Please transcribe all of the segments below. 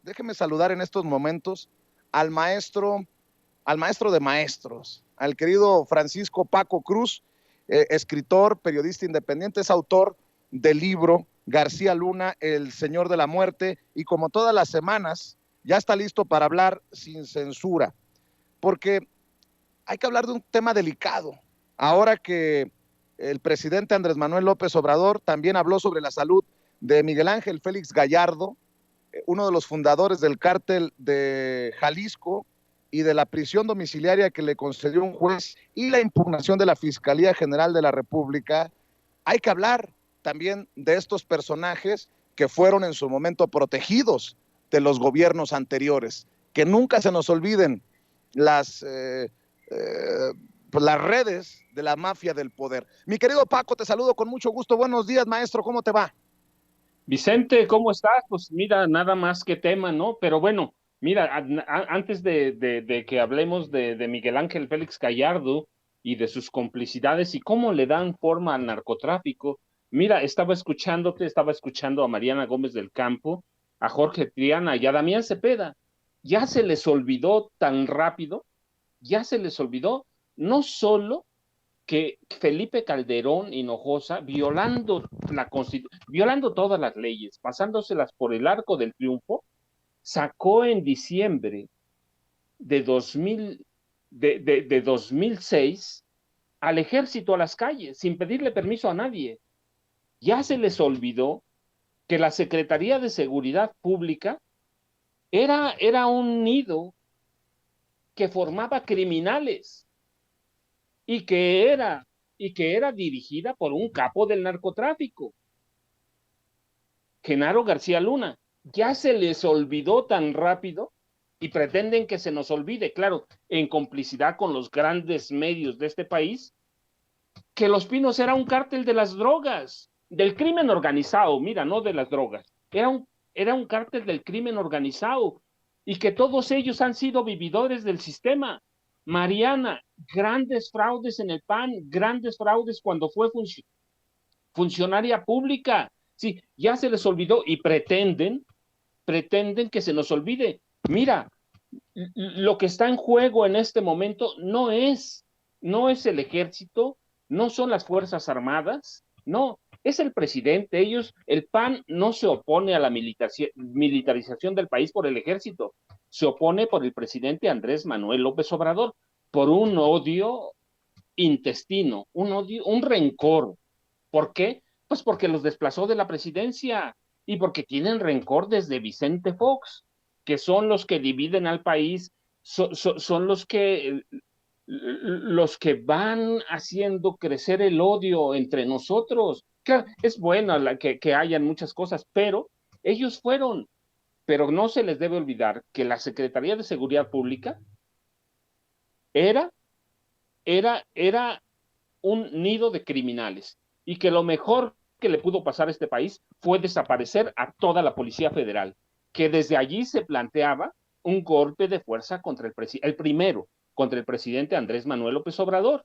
déjeme saludar en estos momentos al maestro, al maestro de maestros, al querido Francisco Paco Cruz, escritor, periodista independiente, es autor del libro García Luna, El Señor de la Muerte, y como todas las semanas, ya está listo para hablar sin censura, porque hay que hablar de un tema delicado. Ahora que el presidente Andrés Manuel López Obrador también habló sobre la salud de Miguel Ángel Félix Gallardo, uno de los fundadores del cártel de Jalisco y de la prisión domiciliaria que le concedió un juez y la impugnación de la Fiscalía General de la República. Hay que hablar también de estos personajes que fueron en su momento protegidos de los gobiernos anteriores. Que nunca se nos olviden las, pues las redes de la mafia del poder. Mi querido Paco, te saludo con mucho gusto. Buenos días, maestro. ¿Cómo te va? Vicente, ¿cómo estás? Pues mira, nada más que tema, ¿no? Pero bueno, mira, antes de que hablemos de Miguel Ángel Félix Gallardo y de sus complicidades y cómo le dan forma al narcotráfico, mira, estaba escuchando a Mariana Gómez del Campo, a Jorge Triana y a Damián Cepeda. Ya se les olvidó tan rápido, ya se les olvidó no solo que Felipe Calderón Hinojosa, violando todas las leyes, pasándoselas por el arco del triunfo, sacó en diciembre de, 2000, de 2006 al ejército a las calles sin pedirle permiso a nadie. Ya se les olvidó que la Secretaría de Seguridad Pública era un nido que formaba criminales y que era, y que era dirigida por un capo del narcotráfico, Genaro García Luna. Ya se les olvidó tan rápido y pretenden que se nos olvide, claro, en complicidad con los grandes medios de este país, que Los Pinos era un cártel de las drogas, del crimen organizado, mira, no de las drogas, era un cártel del crimen organizado y que todos ellos han sido vividores del sistema. Mariana, grandes fraudes en el PAN, grandes fraudes cuando fue funcionaria pública. Sí, ya se les olvidó y pretenden que se nos olvide. Mira, lo que está en juego en este momento no es el ejército, no son las Fuerzas Armadas, no, es el presidente. El PAN no se opone a la militarización del país por el ejército, se opone por el presidente Andrés Manuel López Obrador, por un odio intestino, un odio, un rencor. ¿Por qué? Pues porque los desplazó de la presidencia y porque tienen rencor desde Vicente Fox, que son los que dividen al país, son los que van haciendo crecer el odio entre nosotros. Claro, es bueno que hayan muchas cosas, pero ellos fueron, pero no se les debe olvidar que la Secretaría de Seguridad Pública era, era un nido de criminales y que lo mejor que le pudo pasar a este país fue desaparecer a toda la Policía Federal, que desde allí se planteaba un golpe de fuerza contra el primero, contra el presidente Andrés Manuel López Obrador.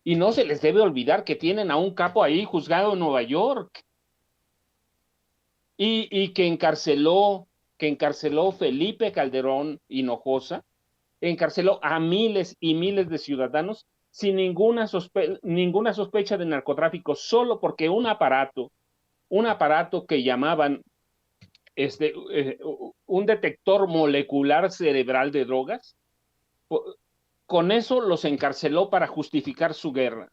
Y no se les debe olvidar que tienen a un capo ahí juzgado en Nueva York y que encarceló Felipe Calderón Hinojosa, encarceló a miles y miles de ciudadanos sin ninguna sospecha de narcotráfico, solo porque un aparato que llamaban un detector molecular cerebral de drogas, con eso los encarceló para justificar su guerra.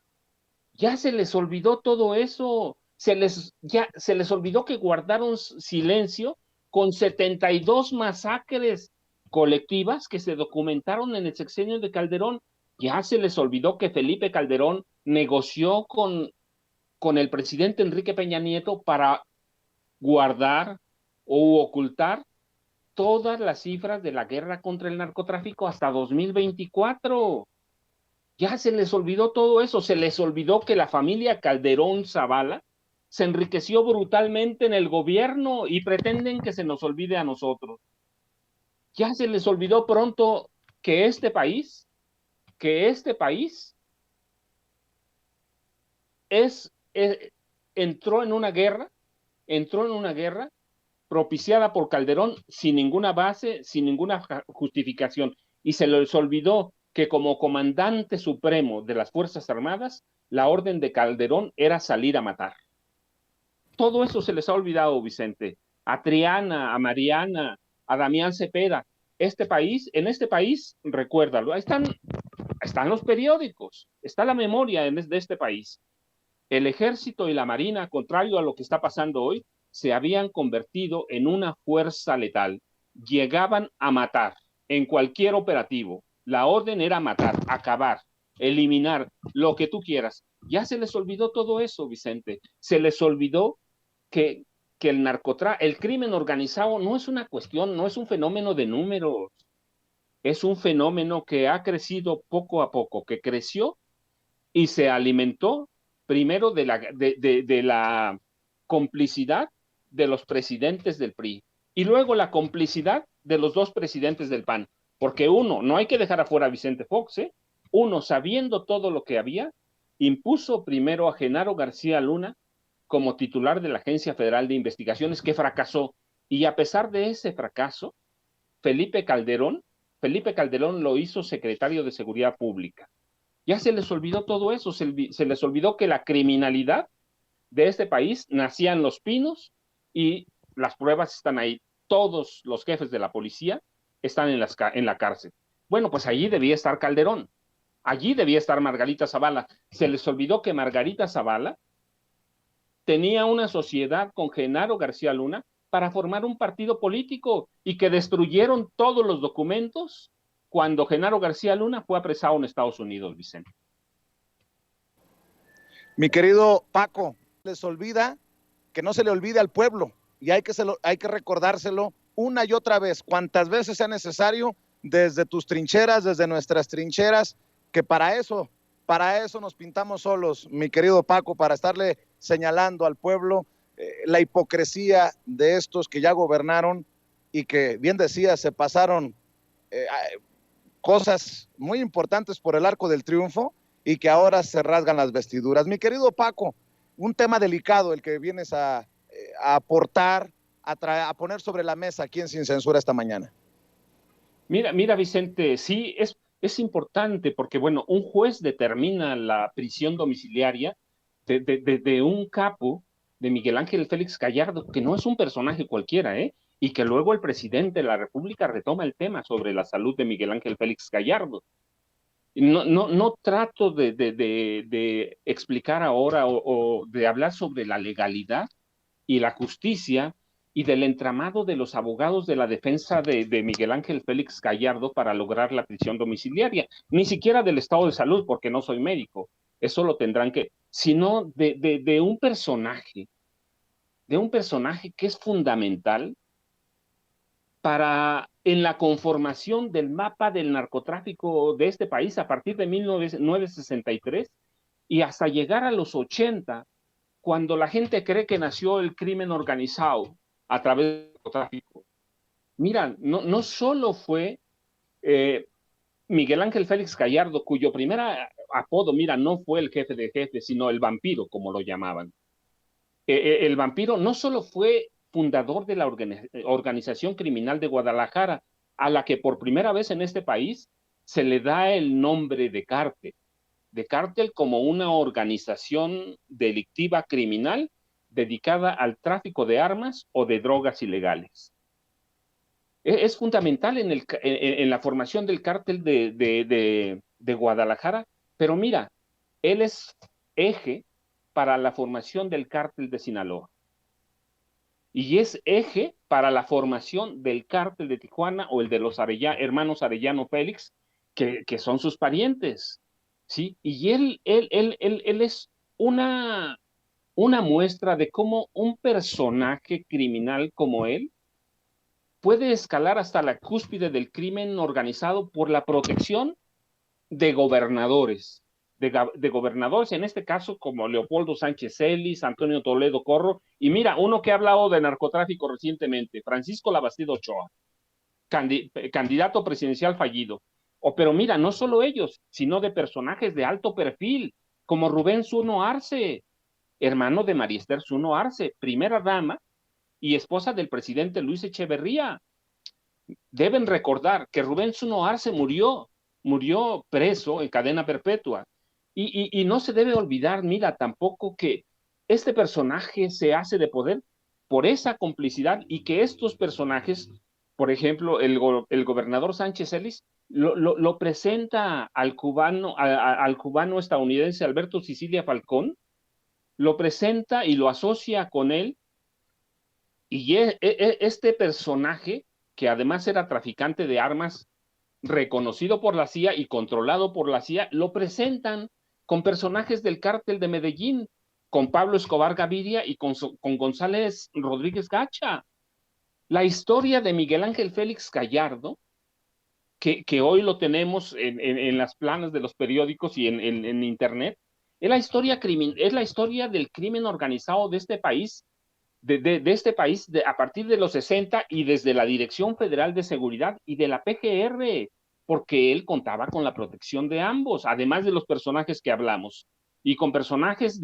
Ya se les olvidó todo eso, se les olvidó que guardaron silencio con 72 masacres colectivas que se documentaron en el sexenio de Calderón. Ya se les olvidó que Felipe Calderón negoció con el presidente Enrique Peña Nieto para guardar o ocultar todas las cifras de la guerra contra el narcotráfico hasta 2024. Ya se les olvidó todo eso, se les olvidó que la familia Calderón Zavala se enriqueció brutalmente en el gobierno y pretenden que se nos olvide a nosotros. Ya se les olvidó pronto que este país es, es entró en una guerra propiciada por Calderón sin ninguna base, sin ninguna justificación. Y se les olvidó que como comandante supremo de las Fuerzas Armadas, la orden de Calderón era salir a matar. Todo eso se les ha olvidado, Vicente. A Triana, a Mariana, a Damián Cepeda. En este país, recuérdalo, están los periódicos, está la memoria de este país. El ejército y la marina, contrario a lo que está pasando hoy, se habían convertido en una fuerza letal. Llegaban a matar en cualquier operativo. La orden era matar, acabar, eliminar, lo que tú quieras. Ya se les olvidó todo eso, Vicente. Se les olvidó que, que el crimen organizado no es una cuestión, no es un fenómeno de números. Es un fenómeno que ha crecido poco a poco, que creció y se alimentó primero de la complicidad de los presidentes del PRI y luego la complicidad de los dos presidentes del PAN. Porque uno, no hay que dejar afuera a Vicente Fox, uno, sabiendo todo lo que había, impuso primero a Genaro García Luna como titular de la Agencia Federal de Investigaciones, que fracasó. Y a pesar de ese fracaso, Felipe Calderón, Felipe Calderón lo hizo secretario de Seguridad Pública. Ya se les olvidó todo eso, se les olvidó que la criminalidad de este país nacía en Los Pinos y las pruebas están ahí. Todos los jefes de la policía están en la cárcel. Bueno, pues allí debía estar Calderón, allí debía estar Margarita Zavala. Se les olvidó que Margarita Zavala tenía una sociedad con Genaro García Luna para formar un partido político y que destruyeron todos los documentos cuando Genaro García Luna fue apresado en Estados Unidos, Vicente. Mi querido Paco, les olvida que no se le olvide al pueblo y hay que recordárselo una y otra vez, cuantas veces sea necesario, desde tus trincheras, desde nuestras trincheras, que para eso nos pintamos solos, mi querido Paco, para estarle señalando al pueblo la hipocresía de estos que ya gobernaron y que, bien decía, se pasaron cosas muy importantes por el arco del triunfo y que ahora se rasgan las vestiduras. Mi querido Paco, un tema delicado el que vienes a aportar, a poner sobre la mesa aquí en Sin Censura esta mañana. Mira, Vicente, sí, es importante porque, bueno, un juez determina la prisión domiciliaria de un capo, de Miguel Ángel Félix Gallardo, que no es un personaje cualquiera, y que luego el presidente de la República retoma el tema sobre la salud de Miguel Ángel Félix Gallardo. No trato de explicar ahora o de hablar sobre la legalidad y la justicia y del entramado de los abogados de la defensa de Miguel Ángel Félix Gallardo para lograr la prisión domiciliaria, ni siquiera del estado de salud, porque no soy médico, eso lo tendrán que, sino de un personaje que es fundamental en la conformación del mapa del narcotráfico de este país a partir de 1963 y hasta llegar a los 80, cuando la gente cree que nació el crimen organizado a través del narcotráfico. Mira, no solo fue Miguel Ángel Félix Gallardo, cuyo primer apodo, mira, no fue el jefe de jefes, sino el vampiro, como lo llamaban. El vampiro no solo fue fundador de la Organización Criminal de Guadalajara, a la que por primera vez en este país se le da el nombre de cártel como una organización delictiva criminal dedicada al tráfico de armas o de drogas ilegales. Es fundamental en la formación del cártel de Guadalajara, pero mira, él es eje para la formación del cártel de Sinaloa. Y es eje para la formación del cártel de Tijuana o el de los hermanos Arellano Félix, que son sus parientes, ¿sí? Y él es una muestra de cómo un personaje criminal como él puede escalar hasta la cúspide del crimen organizado por la protección de gobernadores, de gobernadores, en este caso como Leopoldo Sánchez Celis, Antonio Toledo Corro, y mira, uno que ha hablado de narcotráfico recientemente, Francisco Labastida Ochoa, candidato presidencial fallido. Pero mira, no solo ellos, sino de personajes de alto perfil, como Rubén Zuno Arce, hermano de María Esther Zuno Arce, primera dama y esposa del presidente Luis Echeverría. Deben recordar que Rubén Zuno Arce murió preso en cadena perpetua. Y no se debe olvidar, mira, tampoco que este personaje se hace de poder por esa complicidad y que estos personajes, por ejemplo, el gobernador Sánchez Celis, lo presenta al cubano estadounidense Alberto Sicilia Falcón, lo presenta y lo asocia con él, y este personaje, que además era traficante de armas, reconocido por la CIA y controlado por la CIA, lo presentan con personajes del cártel de Medellín, con Pablo Escobar Gaviria y con González Rodríguez Gacha. La historia de Miguel Ángel Félix Gallardo, que hoy lo tenemos en las planas de los periódicos y en internet, es la historia del crimen organizado de este país, a partir de los 60 y desde la Dirección Federal de Seguridad y de la PGR, porque él contaba con la protección de ambos, además de los personajes que hablamos. Y con personajes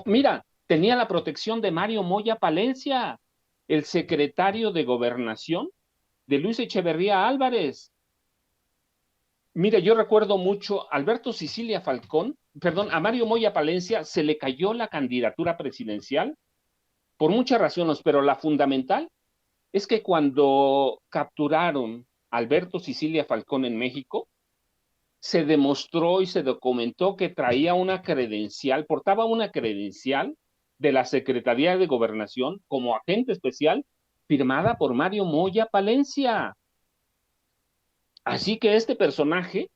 mira, tenía la protección de Mario Moya Palencia, el secretario de Gobernación de Luis Echeverría Álvarez. Mire, yo recuerdo mucho, Alberto Sicilia Falcón, perdón, a Mario Moya Palencia se le cayó la candidatura presidencial por muchas razones, pero la fundamental es que cuando capturaron a Alberto Sicilia Falcón en México, se demostró y se documentó que traía una credencial, portaba una credencial de la Secretaría de Gobernación como agente especial firmada por Mario Moya Palencia. Así que este personaje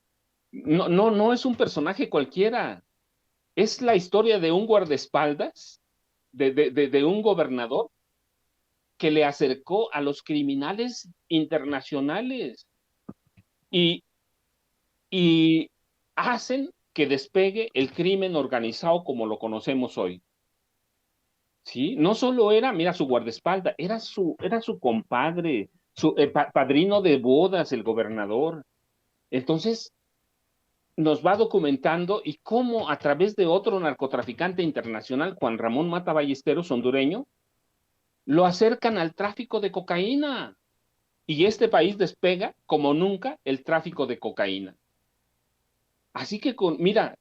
no es un personaje cualquiera, es la historia de un guardaespaldas, de un gobernador que le acercó a los criminales internacionales y, y hacen que despegue el crimen organizado como lo conocemos hoy. ¿Sí? No solo era, mira, su guardaespaldas, era su compadre, su padrino de bodas, el gobernador. Entonces, nos va documentando y cómo a través de otro narcotraficante internacional, Juan Ramón Mata Ballesteros, hondureño, lo acercan al tráfico de cocaína. Y este país despega como nunca el tráfico de cocaína. Así que, mira,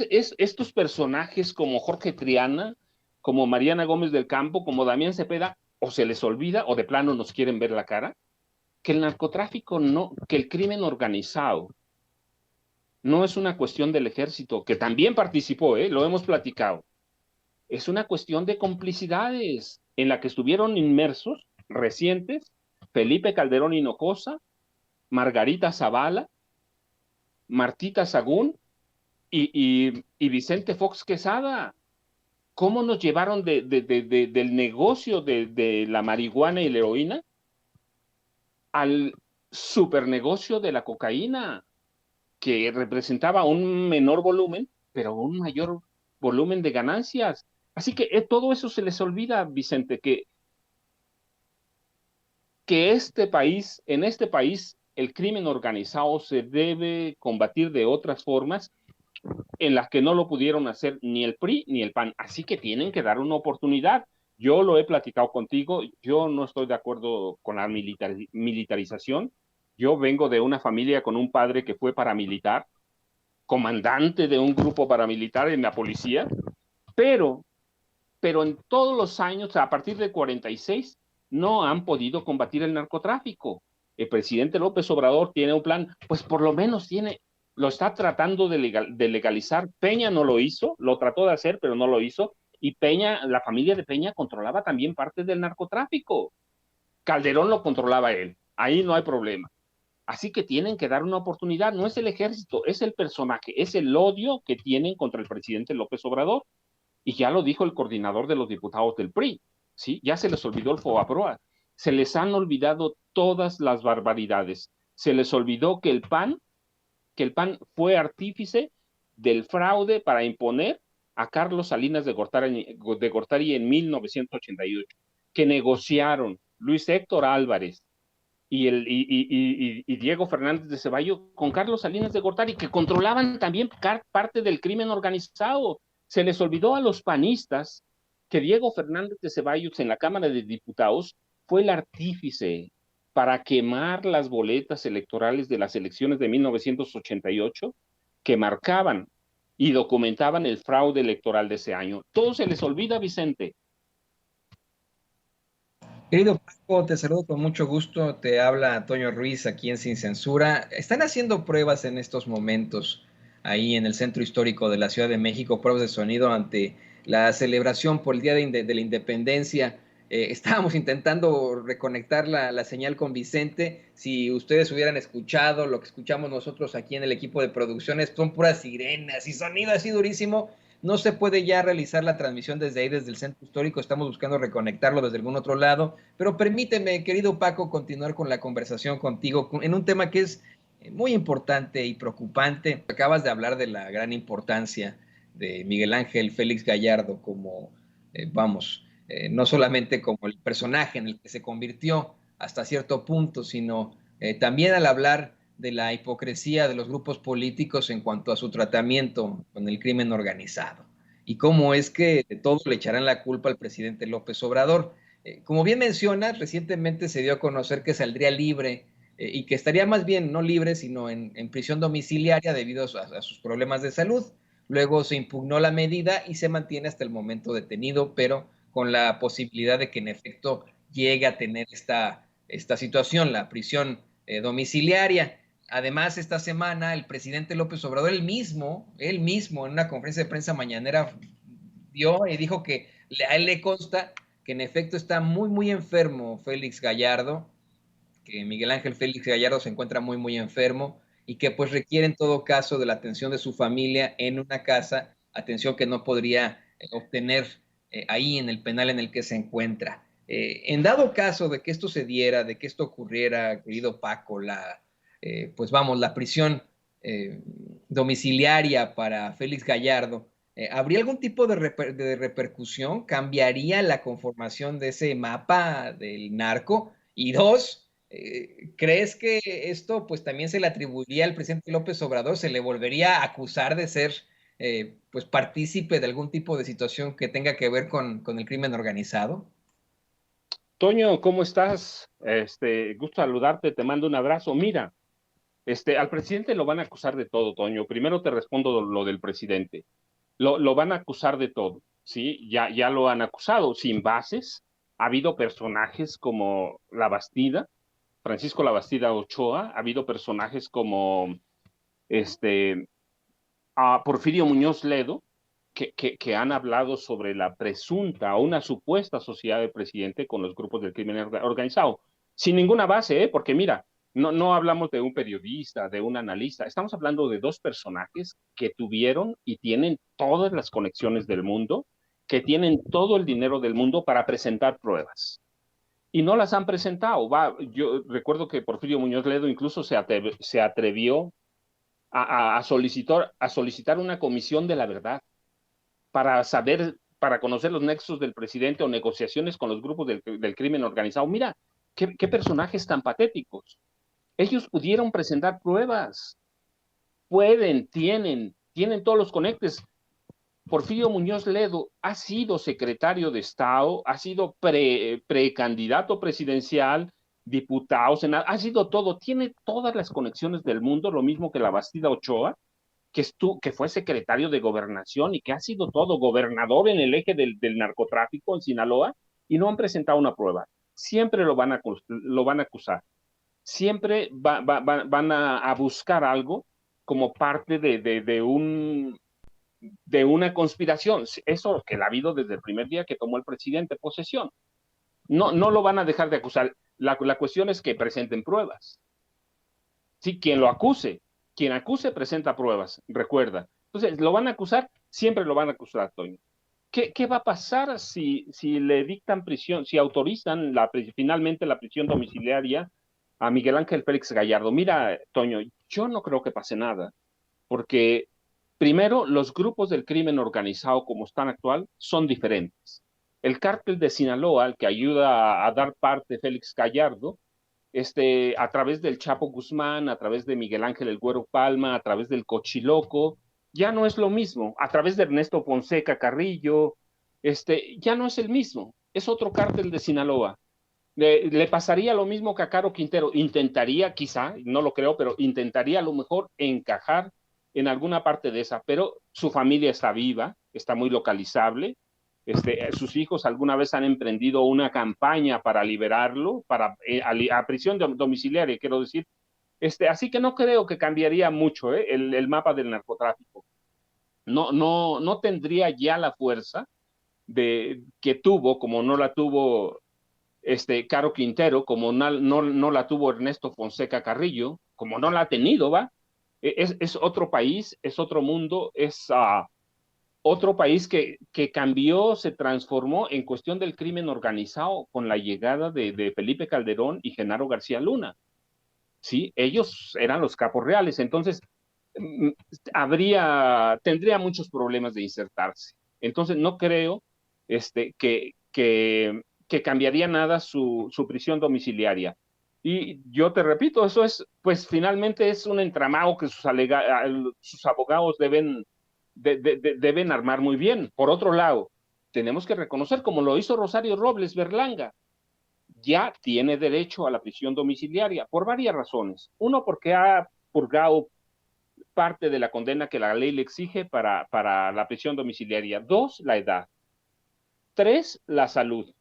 estos personajes como Jorge Triana, como Mariana Gómez del Campo, como Damián Cepeda, o se les olvida o de plano nos quieren ver la cara, que el narcotráfico no, que el crimen organizado no es una cuestión del ejército, que también participó, lo hemos platicado. Es una cuestión de complicidades en la que estuvieron inmersos recientes Felipe Calderón Hinojosa, Margarita Zavala, Martita Sagún y Vicente Fox Quesada. ¿Cómo nos llevaron del negocio de la marihuana y la heroína al supernegocio de la cocaína, que representaba un menor volumen, pero un mayor volumen de ganancias? Así que todo eso se les olvida, Vicente, que en este país, el crimen organizado se debe combatir de otras formas en las que no lo pudieron hacer ni el PRI ni el PAN. Así que tienen que dar una oportunidad. Yo lo he platicado contigo, yo no estoy de acuerdo con la militarización. Yo vengo de una familia con un padre que fue paramilitar, comandante de un grupo paramilitar en la policía, pero en todos los años, a partir de 46, no han podido combatir el narcotráfico. El presidente López Obrador tiene un plan, pues por lo menos lo está tratando de legalizar. Peña no lo hizo, lo trató de hacer, pero no lo hizo. Y Peña, la familia de Peña controlaba también parte del narcotráfico. Calderón lo controlaba él, ahí no hay problema. Así que tienen que dar una oportunidad, no es el ejército, es el personaje, es el odio que tienen contra el presidente López Obrador. Y ya lo dijo el coordinador de los diputados del PRI, ¿sí? Ya se les olvidó el FOBAPROA, se les han olvidado todas las barbaridades, se les olvidó que el PAN fue artífice del fraude para imponer a Carlos Salinas de Gortari en 1988, que negociaron Luis Héctor Álvarez y Diego Fernández de Ceballos con Carlos Salinas de Gortari, que controlaban también parte del crimen organizado. Se les olvidó a los panistas que Diego Fernández de Ceballos en la Cámara de Diputados fue el artífice para quemar las boletas electorales de las elecciones de 1988 que marcaban y documentaban el fraude electoral de ese año. Todo se les olvida, Vicente. Querido Paco, te saludo con mucho gusto. Te habla Antonio Ruiz aquí en Sin Censura. Están haciendo pruebas en estos momentos ahí en el centro histórico de la Ciudad de México, pruebas de sonido ante la celebración por el Día de la Independencia. Estábamos intentando reconectar la señal con Vicente. Si ustedes hubieran escuchado lo que escuchamos nosotros aquí en el equipo de producciones, son puras sirenas y sonido así durísimo. No se puede ya realizar la transmisión desde ahí, desde el centro histórico. Estamos buscando reconectarlo desde algún otro lado. Pero permíteme, querido Paco, continuar con la conversación contigo en un tema que es muy importante y preocupante. Acabas de hablar de la gran importancia de Miguel Ángel Félix Gallardo como, no solamente como el personaje en el que se convirtió hasta cierto punto, sino también al hablar de la hipocresía de los grupos políticos en cuanto a su tratamiento con el crimen organizado y cómo es que de todo le echarán la culpa al presidente López Obrador. Como bien mencionas, recientemente se dio a conocer que saldría libre y que estaría más bien no libre, sino en prisión domiciliaria debido a sus problemas de salud. Luego se impugnó la medida y se mantiene hasta el momento detenido, pero con la posibilidad de que en efecto llegue a tener esta situación, la prisión domiciliaria. Además, esta semana el presidente López Obrador, él mismo en una conferencia de prensa mañanera dio y dijo que a él le consta que en efecto está muy enfermo Félix Gallardo, que Miguel Ángel Félix Gallardo se encuentra muy enfermo y que pues requiere en todo caso de la atención de su familia en una casa, atención que no podría obtener ahí en el penal en el que se encuentra. En dado caso de que esto se diera, de que esto ocurriera, querido Paco, la prisión domiciliaria para Félix Gallardo, ¿habría algún tipo de repercusión? ¿Cambiaría la conformación de ese mapa del narco? Y dos, ¿crees que esto pues también se le atribuiría al presidente López Obrador? ¿Se le volvería a acusar de ser pues partícipe de algún tipo de situación que tenga que ver con el crimen organizado? Toño, ¿cómo estás? Gusto saludarte, te mando un abrazo. Mira, al presidente lo van a acusar de todo, Toño. Primero te respondo lo del presidente. Lo van a acusar de todo, ¿sí? Ya lo han acusado sin bases. Ha habido personajes como La Bastida, Francisco La Bastida Ochoa, ha habido personajes como este, Porfirio Muñoz Ledo, que han hablado sobre la presunta o una supuesta sociedad del presidente con los grupos del crimen organizado, sin ninguna base, porque mira, no hablamos de un periodista, de un analista, estamos hablando de dos personajes que tuvieron y tienen todas las conexiones del mundo, que tienen todo el dinero del mundo para presentar pruebas. Y no las han presentado. Yo recuerdo que Porfirio Muñoz Ledo incluso se atrevió a solicitar una comisión de la verdad para saber, para conocer los nexos del presidente o negociaciones con los grupos del crimen organizado. Mira, qué personajes tan patéticos. Ellos pudieron presentar pruebas, tienen todos los conectes. Porfirio Muñoz Ledo ha sido secretario de Estado, ha sido precandidato presidencial, diputado, senador, ha sido todo, tiene todas las conexiones del mundo, lo mismo que la Bastida Ochoa, que fue secretario de Gobernación y que ha sido todo gobernador en el eje del narcotráfico en Sinaloa, y no han presentado una prueba. Siempre lo van a acusar. Siempre van a buscar algo como parte de una conspiración. Eso que la ha habido desde el primer día que tomó el presidente posesión. No lo van a dejar de acusar. La cuestión es que presenten pruebas. Sí, quien acuse presenta pruebas, recuerda. Entonces, lo van a acusar, siempre lo van a acusar, Toño. ¿Qué va a pasar si le dictan prisión, si autorizan finalmente la prisión domiciliaria a Miguel Ángel Félix Gallardo? Mira, Toño, yo no creo que pase nada, porque primero, los grupos del crimen organizado como están actual son diferentes. El cártel de Sinaloa, al que ayuda a dar parte Félix Gallardo, a través del Chapo Guzmán, a través de Miguel Ángel El Güero Palma, a través del Cochiloco, ya no es lo mismo. A través de Ernesto Fonseca Carrillo, ya no es el mismo, es otro cártel de Sinaloa. Le pasaría lo mismo que a Caro Quintero, intentaría quizá, no lo creo, pero intentaría a lo mejor encajar en alguna parte de esa, pero su familia está viva, está muy localizable, sus hijos alguna vez han emprendido una campaña para liberarlo, a prisión domiciliaria, quiero decir, así que no creo que cambiaría mucho el mapa del narcotráfico. No tendría ya la fuerza que tuvo, como no la tuvo Caro Quintero, como no la tuvo Ernesto Fonseca Carrillo, como no la ha tenido, ¿va? Es otro país, es otro mundo, es otro país que cambió, se transformó en cuestión del crimen organizado con la llegada de Felipe Calderón y Genaro García Luna. Sí, ellos eran los capos reales, entonces tendría muchos problemas de insertarse. Entonces no creo que cambiaría nada su prisión domiciliaria. Y yo te repito, eso es, pues finalmente es un entramado que sus abogados deben armar muy bien. Por otro lado, tenemos que reconocer, como lo hizo Rosario Robles Berlanga, ya tiene derecho a la prisión domiciliaria por varias razones. Uno, porque ha purgado parte de la condena que la ley le exige para la prisión domiciliaria. Dos, la edad. Tres, la salud.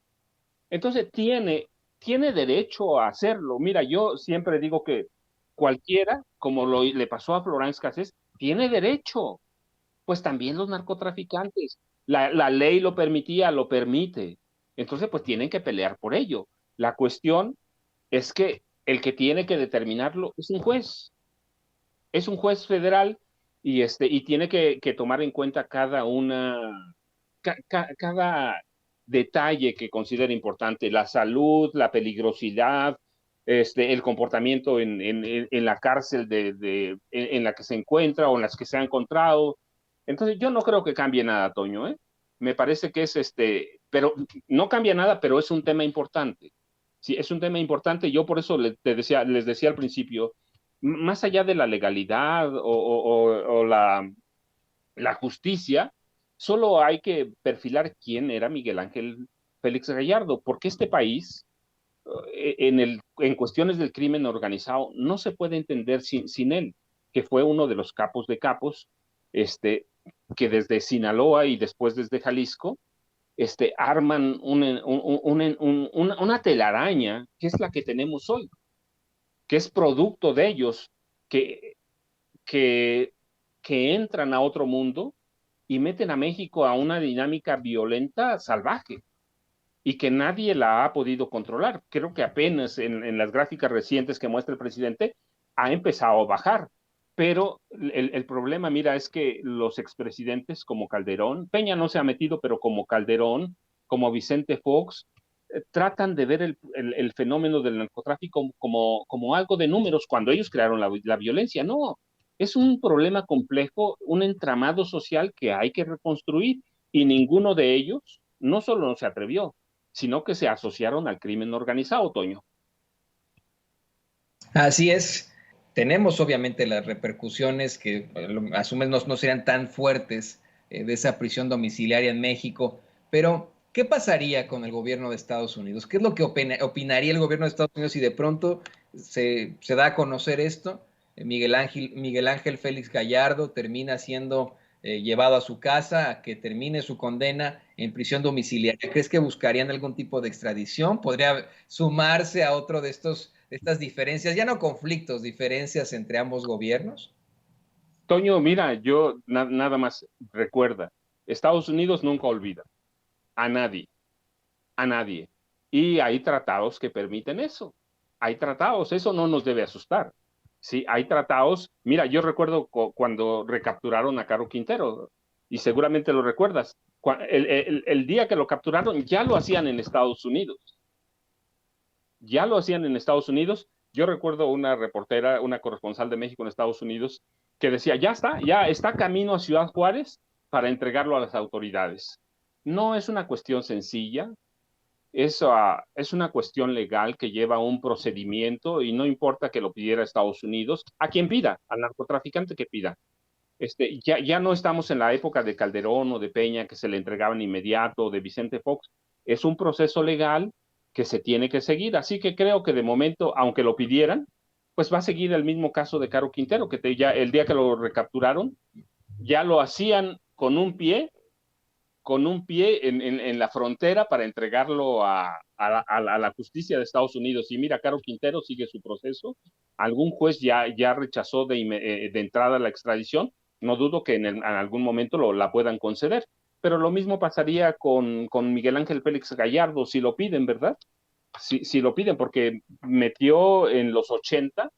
Entonces tiene derecho a hacerlo. Mira, yo siempre digo que cualquiera, como le pasó a Florence Cassés, tiene derecho. Pues también los narcotraficantes. La ley lo permitía, lo permite. Entonces, pues tienen que pelear por ello. La cuestión es que el que tiene que determinarlo es un juez federal y tiene que tomar en cuenta cada detalle que considera importante, la salud, la peligrosidad, el comportamiento en la cárcel en la que se encuentra o en las que se ha encontrado. Entonces, yo no creo que cambie nada, Toño, ¿eh? Me parece que es pero no cambia nada, pero es un tema importante. Sí, es un tema importante. Yo por eso les decía al principio, más allá de la legalidad o la justicia, solo hay que perfilar quién era Miguel Ángel Félix Gallardo, porque este país, en cuestiones del crimen organizado, no se puede entender sin él, que fue uno de los capos de capos, que desde Sinaloa y después desde Jalisco, arman una telaraña que es la que tenemos hoy, que es producto de ellos, que, que, que entran a otro mundo y meten a México a una dinámica violenta salvaje y que nadie la ha podido controlar. Creo que apenas en las gráficas recientes que muestra el presidente ha empezado a bajar. Pero el problema, mira, es que los expresidentes como Calderón, Peña no se ha metido, pero como Calderón, como Vicente Fox, tratan de ver el fenómeno del narcotráfico como algo de números cuando ellos crearon la violencia. No, es un problema complejo, un entramado social que hay que reconstruir y ninguno de ellos no solo no se atrevió, sino que se asociaron al crimen organizado, Toño. Así es. Tenemos obviamente las repercusiones que a su vez no serían tan fuertes de esa prisión domiciliaria en México, pero ¿qué pasaría con el gobierno de Estados Unidos? ¿Qué es lo que opinaría el gobierno de Estados Unidos si de pronto se da a conocer esto? Miguel Ángel Félix Gallardo termina siendo llevado a su casa, a que termine su condena en prisión domiciliaria. ¿Crees que buscarían algún tipo de extradición? ¿Podría sumarse a otro de estas diferencias, ya no conflictos, diferencias entre ambos gobiernos? Toño, mira, yo nada más recuerda, Estados Unidos nunca olvida a nadie, a nadie. Y hay tratados que permiten eso. Hay tratados, eso no nos debe asustar. Sí, hay tratados. Mira, yo recuerdo cuando recapturaron a Caro Quintero, y seguramente lo recuerdas. El día que lo capturaron, ya lo hacían en Estados Unidos. Ya lo hacían en Estados Unidos. Yo recuerdo una reportera, una corresponsal de México en Estados Unidos, que decía, ya está camino a Ciudad Juárez para entregarlo a las autoridades. No es una cuestión sencilla, es una cuestión legal que lleva un procedimiento y no importa que lo pidiera Estados Unidos, a quien pida, al narcotraficante que pida. Ya no estamos en la época de Calderón o de Peña que se le entregaban inmediato, o de Vicente Fox. Es un proceso legal que se tiene que seguir. Así que creo que de momento, aunque lo pidieran, pues va a seguir el mismo caso de Caro Quintero, que ya el día que lo recapturaron, ya lo hacían con un pie en la frontera para entregarlo a la justicia de Estados Unidos. Y mira, Caro Quintero sigue su proceso. Algún juez ya rechazó de entrada la extradición. No dudo que en algún momento la puedan conceder. Pero lo mismo pasaría con Miguel Ángel Félix Gallardo, si lo piden, ¿verdad? Si lo piden, porque metió en los 80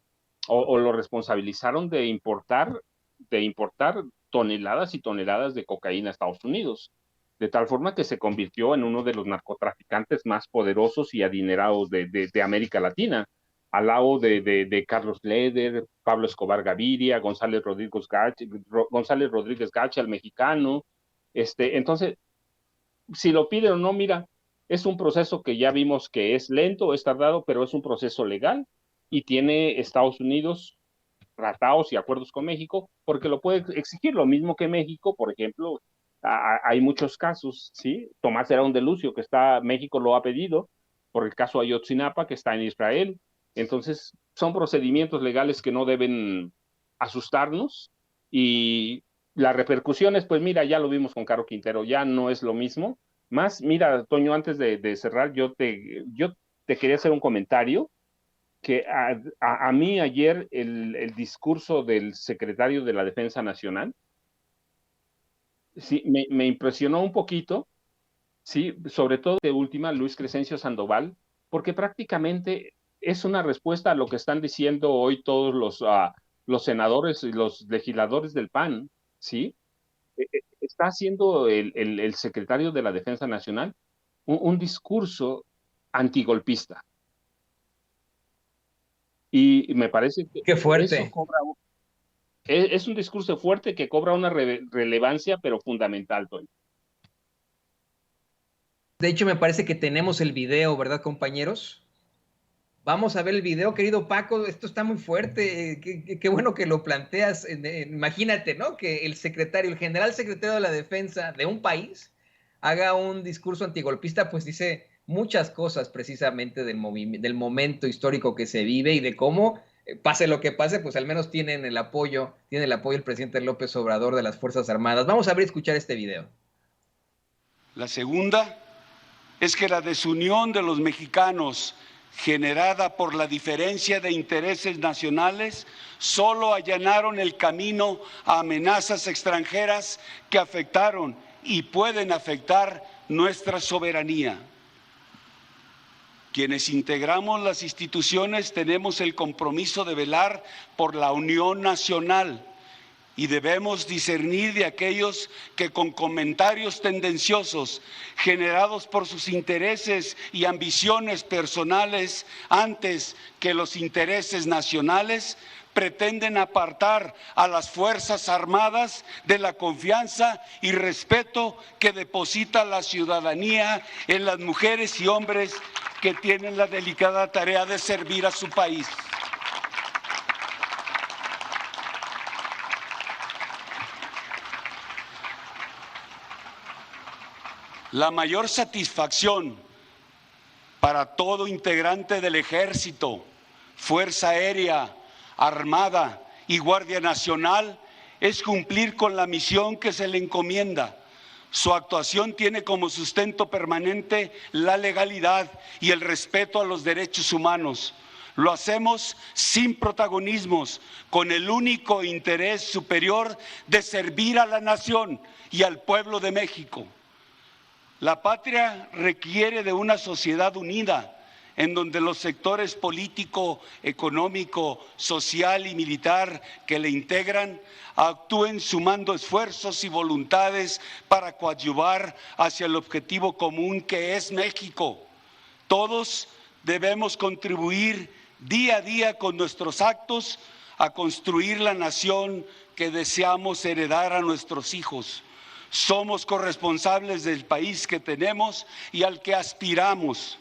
o lo responsabilizaron de importar toneladas y toneladas de cocaína a Estados Unidos, de tal forma que se convirtió en uno de los narcotraficantes más poderosos y adinerados de América Latina, al lado de Carlos Leder, Pablo Escobar Gaviria, González Rodríguez Gacha, el mexicano. Entonces, si lo piden o no, mira, es un proceso que ya vimos que es lento, es tardado, pero es un proceso legal y tiene Estados Unidos tratados y acuerdos con México, porque lo puede exigir, lo mismo que México, por ejemplo, hay muchos casos, ¿sí? Tomás Herón de Lucio, que México lo ha pedido, por el caso Ayotzinapa, que está en Israel. Entonces, son procedimientos legales que no deben asustarnos y las repercusiones, pues mira, ya lo vimos con Caro Quintero, ya no es lo mismo. Más, mira, Toño, antes de cerrar, yo te quería hacer un comentario que a mí ayer el discurso del secretario de la Defensa Nacional, sí, me impresionó un poquito, sí, sobre todo de última, Luis Crescencio Sandoval, porque prácticamente es una respuesta a lo que están diciendo hoy todos los senadores y los legisladores del PAN, ¿sí? Está haciendo el secretario de la Defensa Nacional un discurso antigolpista. Y me parece que ¡qué fuerte! eso es un discurso fuerte que cobra una relevancia, pero fundamental, Toño. De hecho, me parece que tenemos el video, ¿verdad, compañeros? Vamos a ver el video, querido Paco. Esto está muy fuerte. Qué bueno que lo planteas. Imagínate, ¿no? Que el general secretario de la Defensa de un país haga un discurso antigolpista, pues dice muchas cosas precisamente del momento histórico que se vive y de cómo, pase lo que pase, pues al menos tiene el apoyo el presidente López Obrador de las Fuerzas Armadas. Vamos a ver y escuchar este video. La segunda es que la desunión de los mexicanos generada por la diferencia de intereses nacionales solo allanaron el camino a amenazas extranjeras que afectaron y pueden afectar nuestra soberanía. Quienes integramos las instituciones tenemos el compromiso de velar por la unión nacional y debemos discernir de aquellos que con comentarios tendenciosos generados por sus intereses y ambiciones personales antes que los intereses nacionales pretenden apartar a las Fuerzas Armadas de la confianza y respeto que deposita la ciudadanía en las mujeres y hombres que tienen la delicada tarea de servir a su país. La mayor satisfacción para todo integrante del Ejército, Fuerza Aérea, Armada y Guardia Nacional es cumplir con la misión que se le encomienda. Su actuación tiene como sustento permanente la legalidad y el respeto a los derechos humanos. Lo hacemos sin protagonismos, con el único interés superior de servir a la nación y al pueblo de México. La patria requiere de una sociedad unida, en donde los sectores político, económico, social y militar que le integran actúen sumando esfuerzos y voluntades para coadyuvar hacia el objetivo común que es México. Todos debemos contribuir día a día con nuestros actos a construir la nación que deseamos heredar a nuestros hijos. Somos corresponsables del país que tenemos y al que aspiramos.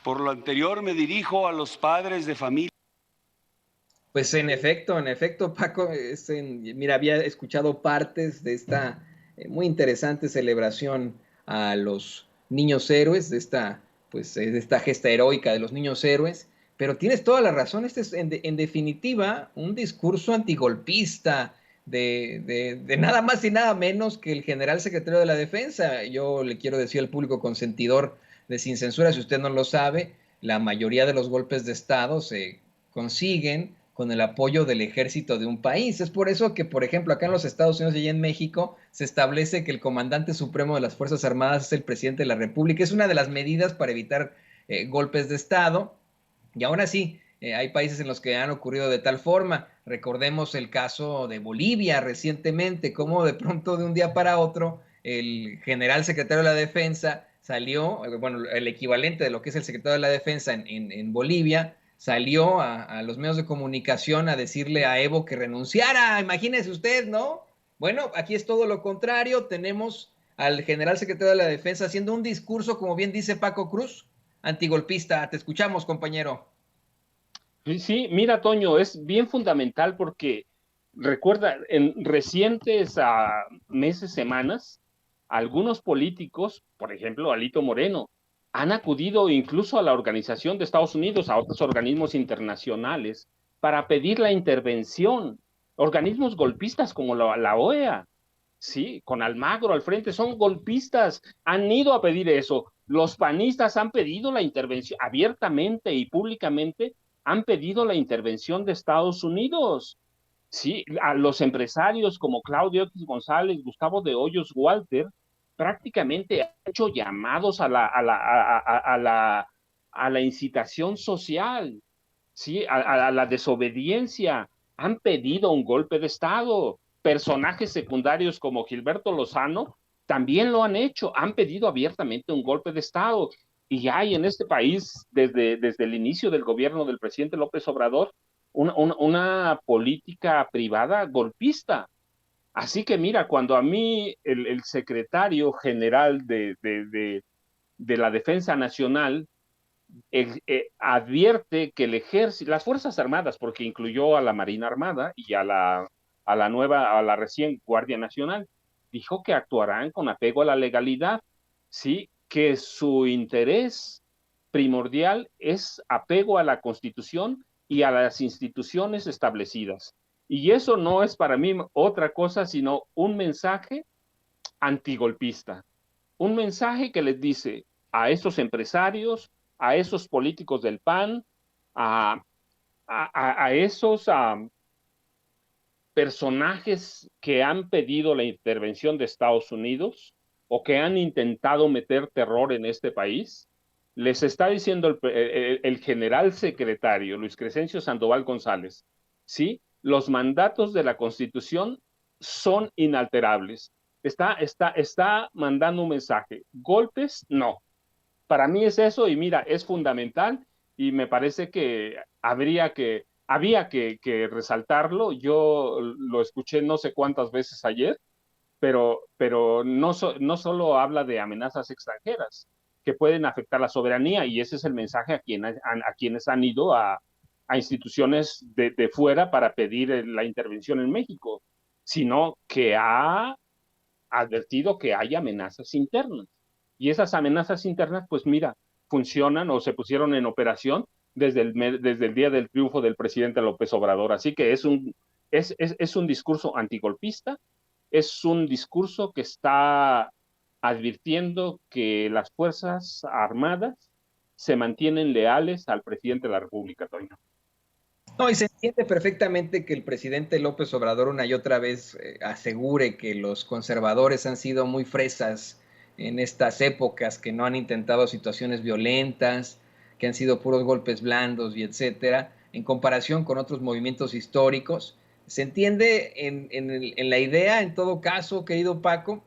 Por lo anterior, me dirijo a los padres de familia. Pues en efecto, Paco, mira, había escuchado partes de esta muy interesante celebración a los niños héroes, de esta gesta heroica de los niños héroes, pero tienes toda la razón, este es en definitiva un discurso antigolpista de nada más y nada menos que el general secretario de la Defensa. Yo le quiero decir al público consentidor de Sin Censura, si usted no lo sabe, la mayoría de los golpes de Estado se consiguen con el apoyo del ejército de un país. Es por eso que, por ejemplo, acá en los Estados Unidos y allá en México se establece que el comandante supremo de las Fuerzas Armadas es el presidente de la República. Es una de las medidas para evitar golpes de Estado. Y aún así, hay países en los que han ocurrido de tal forma. Recordemos el caso de Bolivia recientemente, cómo de pronto de un día para otro el general secretario de la Defensa salió, bueno, el equivalente de lo que es el secretario de la Defensa en Bolivia, salió a los medios de comunicación a decirle a Evo que renunciara. Imagínese usted, ¿no? Bueno, aquí es todo lo contrario. Tenemos al general secretario de la Defensa haciendo un discurso, como bien dice Paco Cruz, antigolpista. Te escuchamos, compañero. Sí, mira, Toño, es bien fundamental porque recuerda, en recientes meses, semanas, algunos políticos, por ejemplo, Alito Moreno, han acudido incluso a la Organización de Estados Unidos, a otros organismos internacionales, para pedir la intervención. Organismos golpistas como la OEA, sí, con Almagro al frente, son golpistas, han ido a pedir eso. Los panistas han pedido la intervención abiertamente y públicamente, han pedido la intervención de Estados Unidos. Sí, a los empresarios como Claudio X González, Gustavo de Hoyos, Walter, prácticamente han hecho llamados a la incitación social, ¿sí? A la desobediencia. Han pedido un golpe de Estado. Personajes secundarios como Gilberto Lozano también lo han hecho, han pedido abiertamente un golpe de Estado. Y hay en este país, desde el inicio del gobierno del presidente López Obrador, una política privada golpista. Así que mira, cuando a mí el secretario general de la Defensa Nacional advierte que el ejército, las Fuerzas Armadas, porque incluyó a la Marina Armada y a la recién Guardia Nacional, dijo que actuarán con apego a la legalidad, ¿sí? Que su interés primordial es apego a la Constitución y a las instituciones establecidas. Y eso no es para mí otra cosa sino un mensaje antigolpista, un mensaje que les dice a esos empresarios, a esos políticos del PAN, a esos personajes que han pedido la intervención de Estados Unidos o que han intentado meter terror en este país, les está diciendo el general secretario Luis Crescencio Sandoval González, ¿sí? Los mandatos de la Constitución son inalterables. Está mandando un mensaje. Golpes, no. Para mí es eso y mira, es fundamental y me parece que había que resaltarlo. Yo lo escuché no sé cuántas veces ayer, pero no solo habla de amenazas extranjeras que pueden afectar la soberanía y ese es el mensaje a quienes han ido a instituciones de fuera para pedir la intervención en México, sino que ha advertido que hay amenazas internas. Y esas amenazas internas, pues mira, funcionan o se pusieron en operación desde el día del triunfo del presidente López Obrador. Así que es un discurso antigolpista, es un discurso que está advirtiendo que las Fuerzas Armadas se mantienen leales al presidente de la República, Toño. No, y se entiende perfectamente que el presidente López Obrador una y otra vez asegure que los conservadores han sido muy fresas en estas épocas, que no han intentado situaciones violentas, que han sido puros golpes blandos y etcétera, en comparación con otros movimientos históricos. Se entiende en la idea, en todo caso, querido Paco,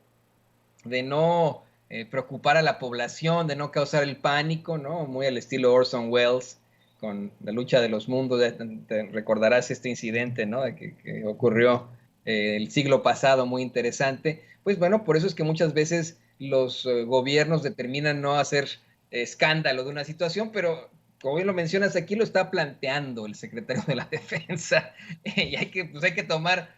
de no preocupar a la población, de no causar el pánico, ¿no? Muy al estilo Orson Welles, con La lucha de los mundos. Te recordarás este incidente, ¿no? Que ocurrió el siglo pasado, muy interesante. Pues bueno, por eso es que muchas veces los gobiernos determinan no hacer escándalo de una situación, pero como bien lo mencionas, aquí lo está planteando el secretario de la Defensa, y hay que tomar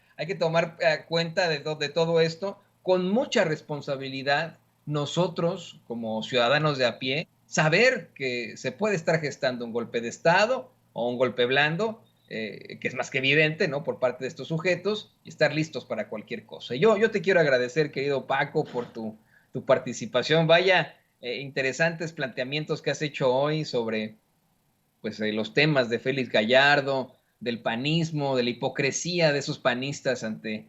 cuenta de todo esto con mucha responsabilidad. Nosotros, como ciudadanos de a pie, saber que se puede estar gestando un golpe de Estado o un golpe blando, que es más que evidente, ¿no?, por parte de estos sujetos, y estar listos para cualquier cosa. Yo te quiero agradecer, querido Paco, por tu participación. Vaya, interesantes planteamientos que has hecho hoy sobre pues, los temas de Félix Gallardo, del panismo, de la hipocresía de esos panistas ante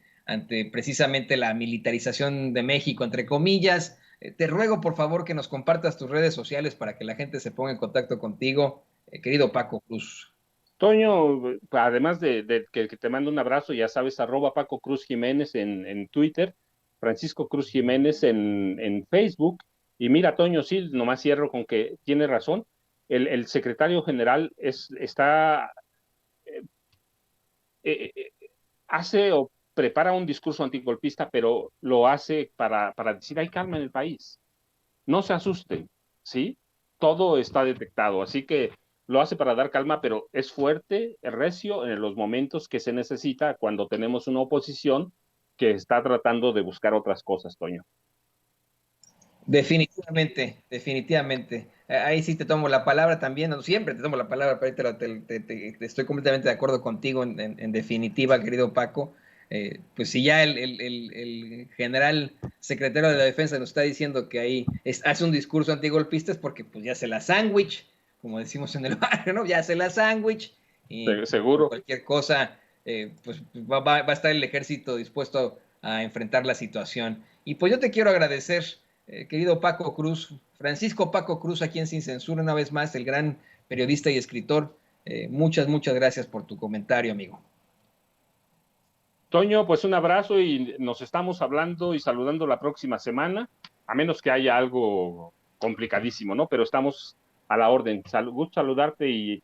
precisamente la militarización de México, entre comillas. Te ruego, por favor, que nos compartas tus redes sociales para que la gente se ponga en contacto contigo, querido Paco Cruz. Toño, además de que te mando un abrazo, ya sabes, @Paco Cruz Jiménez en Twitter, Francisco Cruz Jiménez en Facebook. Y mira, Toño, sí, nomás cierro con que tiene razón. El secretario general hace o prepara un discurso antigolpista, pero lo hace para decir, hay calma en el país. No se asusten, ¿sí? Todo está detectado, así que lo hace para dar calma, pero es fuerte, es recio en los momentos que se necesita cuando tenemos una oposición que está tratando de buscar otras cosas, Toño. Definitivamente. Ahí sí te tomo la palabra también, no, siempre te tomo la palabra, pero estoy completamente de acuerdo contigo en definitiva, querido Paco. Pues si ya el general secretario de la Defensa nos está diciendo que ahí hace un discurso antigolpista, es porque pues ya se la sándwich, como decimos en el barrio, ¿no? Ya se la sándwich, y seguro cualquier cosa, pues va a estar el ejército dispuesto a enfrentar la situación. Y pues yo te quiero agradecer, querido Paco Cruz, Francisco Paco Cruz, aquí en Sin Censura, una vez más, el gran periodista y escritor. Muchas gracias por tu comentario, amigo. Toño, pues un abrazo y nos estamos hablando y saludando la próxima semana, a menos que haya algo complicadísimo, ¿no? Pero estamos a la orden. Gusto saludarte y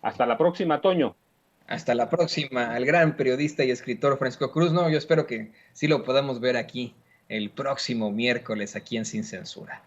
hasta la próxima, Toño. Hasta la próxima, al gran periodista y escritor Francisco Cruz. No, yo espero que sí lo podamos ver aquí el próximo miércoles, aquí en Sin Censura.